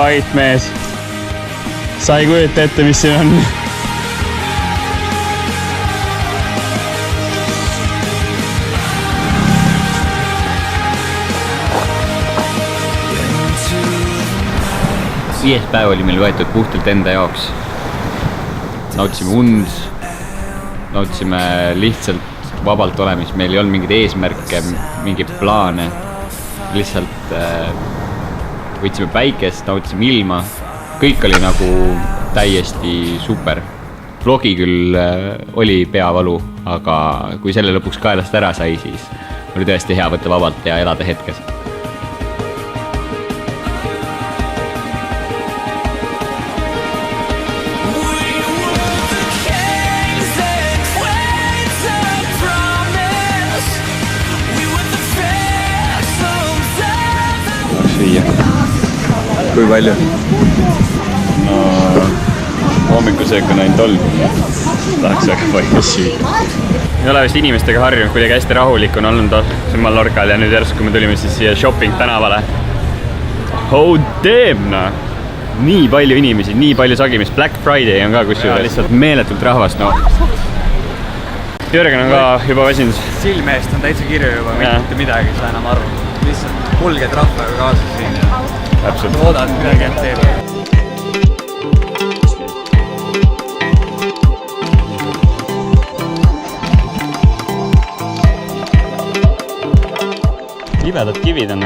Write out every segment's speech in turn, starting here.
vait mees. Sa ei kujuta ette, mis siin on. Viies päev oli meil võetud puhtalt enda jaoks. Nautisime und, nautisime lihtsalt vabalt olemist, meil ei olnud mingeid eesmärke, mingeid plaane. Lihtsalt võtsime päikest, nautisime ilma. Kõik oli nagu täiesti super. Vlogi küll oli peavalu, aga kui selle lõpuks kaelast ära sai, siis oli tõesti hea võtta vabalt ja elada hetkes. Kui palju? No, hommikusöök on ainult olnud. Tahaks väga palju süüa. Ei ole vist inimestega harjunud, kuidagi hästi rahulik on olnud siin Mallorcal ja nüüd järsku me tulime siis siia shopping tänavale. Oh damn, no! Nii palju inimesi, nii palju sagimist. Black Friday on ka kusjuures. Lihtsalt meeletult rahvast, no. Jörgen on ka juba väsinud. Silmeest on täitsa kirju juba, mitte midagi seda enam arvama. Lihtsalt kulged rahvaga kaasa siin ja täpselt. Oodad midagi ette teeb. Libedad kivid on.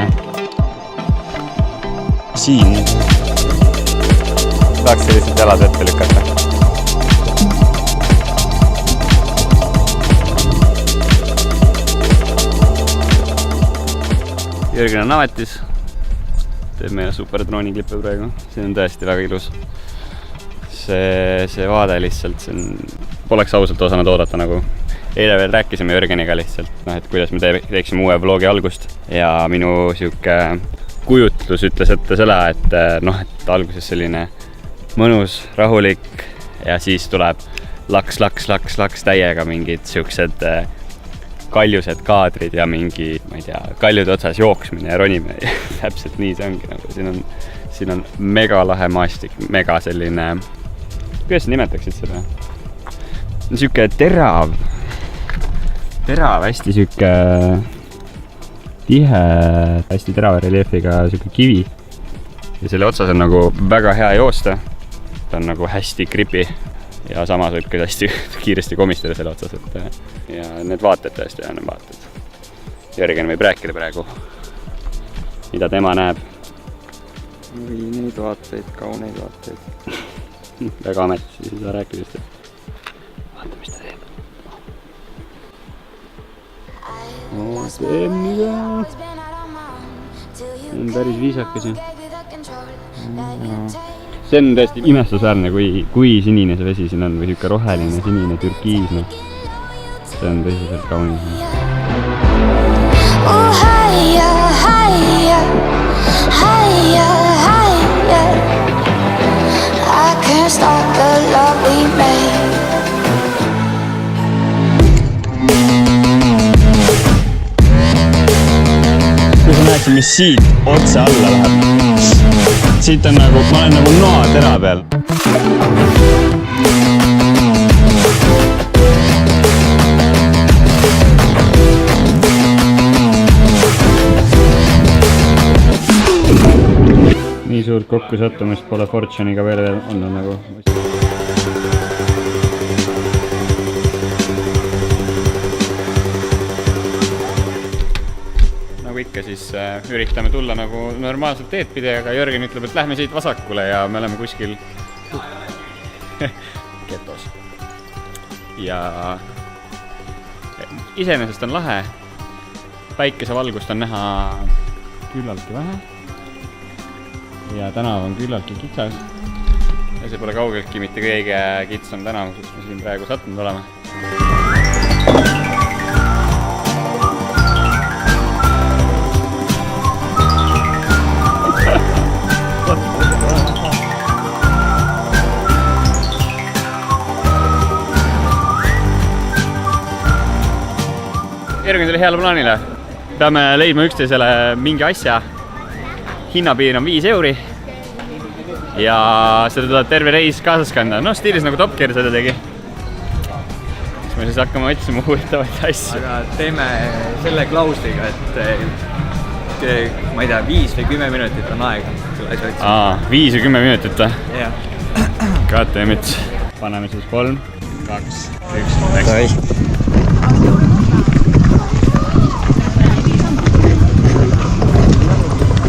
Siin. Tahaks sellised jalad ette lükata. Jörgen on ametis. Teeb meile super drooniklippe praegu. Siin on tõesti väga ilus. See vaade lihtsalt, poleks ausalt osanud oodata nagu. Eile veel rääkisime Jörgeniga lihtsalt, et kuidas me teeksime uue vlogi algust. Ja minu siuke kujutlus ütles ette selle, et alguses selline mõnus, rahulik ja siis tuleb laks täiega mingid siuksed kaljused kaadrid ja mingi, ma ei tea, kaljude otsas jooksmine ja ronime. Täpselt nii see ongi. Nagu. Siin on mega lahe maastik, mega selline, kuidas sa nimetaksid seda? Siuke terav, hästi siuke tihe, hästi terava reljeefiga siuke kivi. Ja selle otsas on nagu väga hea joosta. Ta on nagu hästi gripi. Ja samas võib ka hästi kiiresti komistada selle otsas, ja need vaated tõesti on vaated. Jörgen võib rääkida praegu, mida tema näeb. Või neid vaateid, kauneid vaateid. Väga ametis, siis ei saa rääkida just. Vaata, mis ta teeb. Teeb mida. See on päris viisakas ju. See on tõesti imestusväärne, kui sinine see vesi siin on, või siuke roheline, sinine, türkiisne. See on tõsiselt kaunis. Kui sa näeksid, mis siit otse alla läheb. Siit on nagu, ma olen nagu noa tera peal. Nii suurt kokkusattumist pole Fortune'iga veel olnud nagu. Nagu ikka siis üritame tulla nagu normaalselt teed pidi, aga Jörgen ütleb, et lähme siit vasakule ja me oleme kuskil getos. Ja iseenesest on lahe. Päikesevalgust on näha küllaltki vähe. Ja tänav on küllaltki kitsas. Ja see pole kaugeltki mitte kõige kitsam tänav, kus me siin praegu sattunud oleme. Jörgen tuli heale plaanile. Peame leidma üksteisele mingi asja. Hinnapiir on 5 euri. ja seda tuleb terve reis kaasas kanda. Noh, stiilis nagu Top Gear seda tegi. Siis me siis hakkame otsima huvitavaid asju. Aga teeme selle klausliga, et ma ei tea, 5 või 10 minutit on aega selle asja otsima. 5 või 10 minutit või? Jah. God damn it. Paneme siis 3, 2, 1, läks.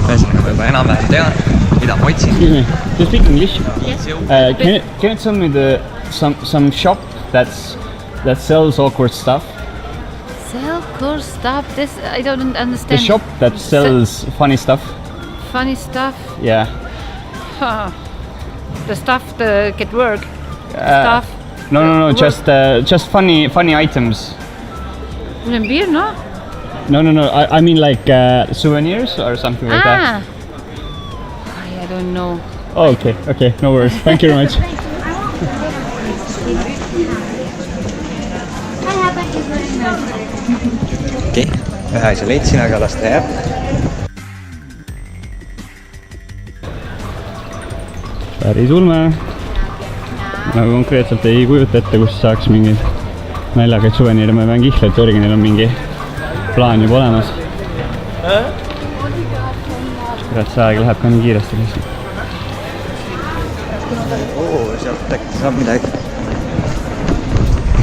Ühesõnaga ma juba enam-vähem tean, mida ma otsin. Excuse me, do you speak English? Yes. Can you tell me some shop that sells awkward stuff? Sell cool stuff? This I don't understand. The shop that sells funny stuff? Funny stuff? Yeah. The stuff to get work. Stuff. No, just funny items. Beer, no? No, I mean like souvenirs or something like that. I don't know. Oh, okay, no worries. Thank you very much. Okei, ühe asja leidsin, aga las ta jääb. Päris ulme. Nagu konkreetselt ei kujuta ette, kus saaks mingi naljakaid suveniire. Ma pean kihla, et Jörgenil on mingi plaan juba olemas. Kurat, see aeg läheb ka nii kiiresti lihtsalt. Sealt äkki saab midagi.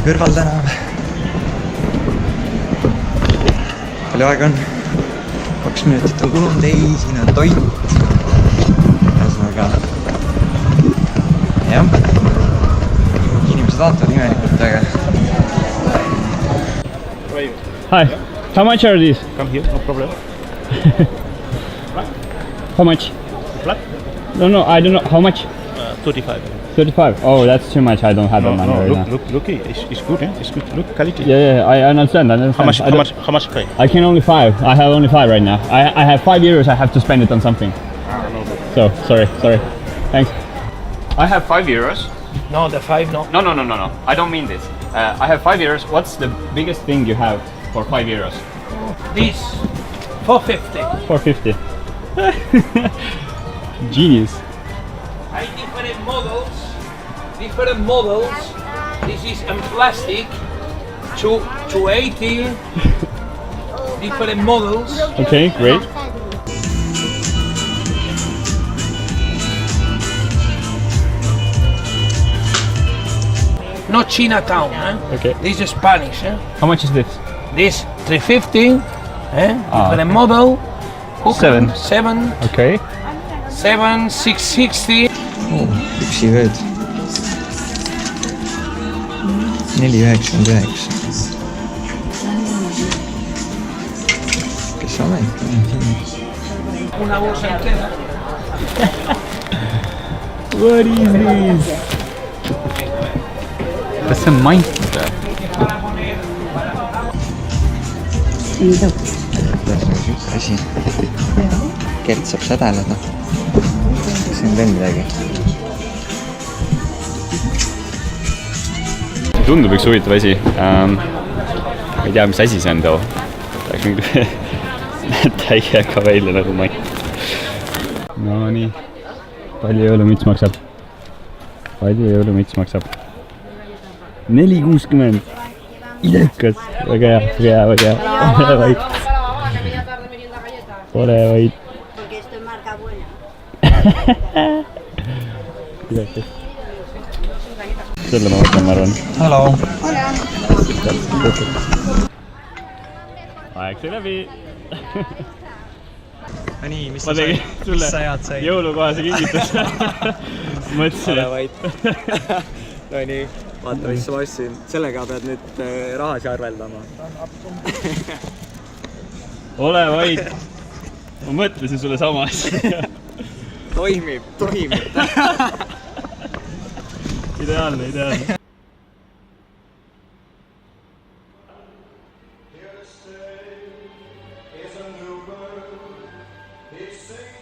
Kõrval tänav. Palju aega on? 2 minutit on kulunud, ei, siin on toit. Ühesõnaga, jah, inimesed vaatavad imelikult, aga Hi, how much are these? Come here, no problem. How much? Flat? No, I don't know. How much? 35. 35. Oh, that's too much. I don't have that money right now. Look, it's good, eh? It's good. Look, quality. Yeah, I understand. How much pay? I can only 5. I have only 5 right now. I have 5 euros. I have to spend it on something. No. So, sorry. Thanks. I have 5 euros. No, the 5, no. No. I don't mean this. I have 5 euros. What's the biggest thing you have for 5 euros? This 450. 450. Genius. I different models. This is in plastic. 280. Different models. Okay, great. Not Chinatown, eh? Okay. This is Spanish, eh? How much is this? This 350, eh? Different model. Seven. 7, Okay. 7, 660. püksivööd. 4,99. Kes sa oled? Una bolsa entera. What is this? Kas see on mant või? Siuke asi. Kert saab sädeleda. See on veel midagi. Tundub üks huvitav asi. Ma ei tea, mis asi see on too. Tahaks mingi täiega välja nagu mant. No nii. Palju jõulumüts maksab? 4,60. Idekas. Väga hea. Ole vaid. Idekas. Selle ma võtan, ma arvan. Hallo. Aeg sai läbi. Nii, mis Ma tegin sulle sai? jõulukohase kingituse. Mõtlesin, et No nii, vaata mis ma ostsin. Sellega pead nüüd rahasi arveldama. ole vaid. Ma mõtlesin sulle sama asja. Toimib. Ideaalne. Here to stay is a new bird. It sings